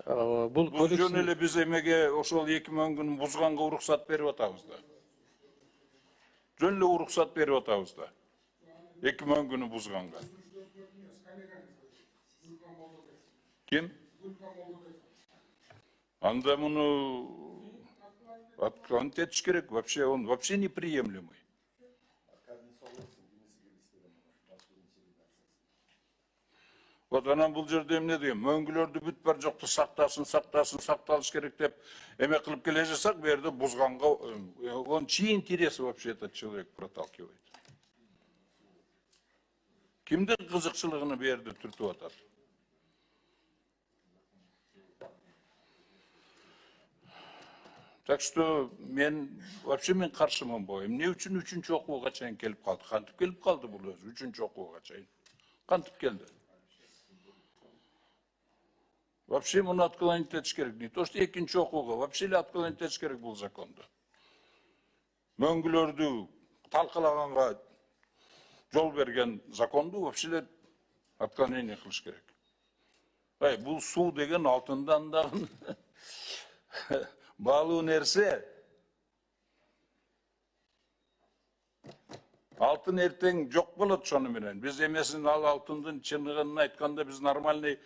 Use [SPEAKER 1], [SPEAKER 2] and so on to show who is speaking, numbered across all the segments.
[SPEAKER 1] Бул
[SPEAKER 2] жөн эле биз эмеге ошол 2000 күн бузганга уруксат берип атабыз да. Жөн эле уруксат берип атабыз да. 2000 күнү бузганга. Ким? Анда муну отклонить этиш керек. Вообще он вообще неприемлемый. Вот анан бул жерде эмне дейм, мөңгүлөрдү бүт бар жокту сакталыш керек деп эме кылып келе жатсак, бу жерде бузганга, он чьи интересы вообще этот человек проталкивает? Кимдин кызыкчылыгын бу жерде түртүп атат? Так что вообще мен каршымын бу. Эмне үчүн 3-чү окууга чейин келип калды? Кантип келип калды бул өзү 3-чү окууга чейин? Кантип келди? Вообще муну отклонить этиш керек. Не то, что 2-нчи окууга, вообще эле отклонить этиш керек бул законду. Мөңгүлөрдү талкалаганга жол берген законду вообще эле отклонение кылыш керек. Бул суу деген алтындан дагы баалуу нерсе. Алтын эртең жок болот шону менен. Биз эмесин ал алтындын чыныгын айтканда биз нормальный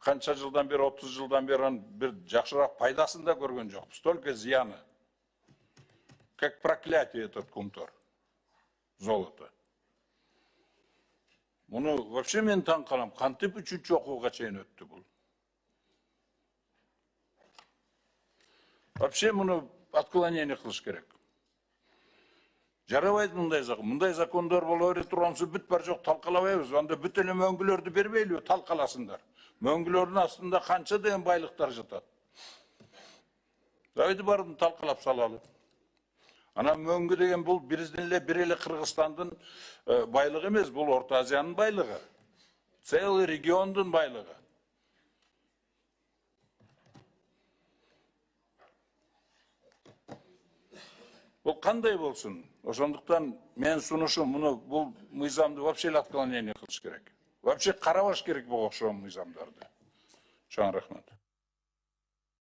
[SPEAKER 2] канча жылдан бери, 30 жылдан бери бир жакшыраак пайдасын да көргөн жокпуз. Только зыяны. Как проклятие этот кумтор. Золото. Муну вообще мен таң калам. Кантип 3-чү окууга чейин өттү бул? Вообще муну отклонение кылыш керек. Жарабайт мындай закондор боло бере тургансы бүт бар жок талкалабайбыз. Анда бүт эле мөңгүлөрдү бербейлиби, талкаласындар. Мөңгүлөрдүн астында канча деген байлыктар жатат. Дайды барын талкалап салалы. Анан мөңгү деген бул биздин эле бир эле Кыргызстандын байлыгы эмес, бул Орто Азиянын байлыгы. Целый региондун байлыгы. Бул кандай болсун? Ошондуктан мен сунушум бул мыйзамды вообще отклонение кылыш керек. Вообще карабаш керек буга окшогон мыйзамдарды. Чоң рахмат.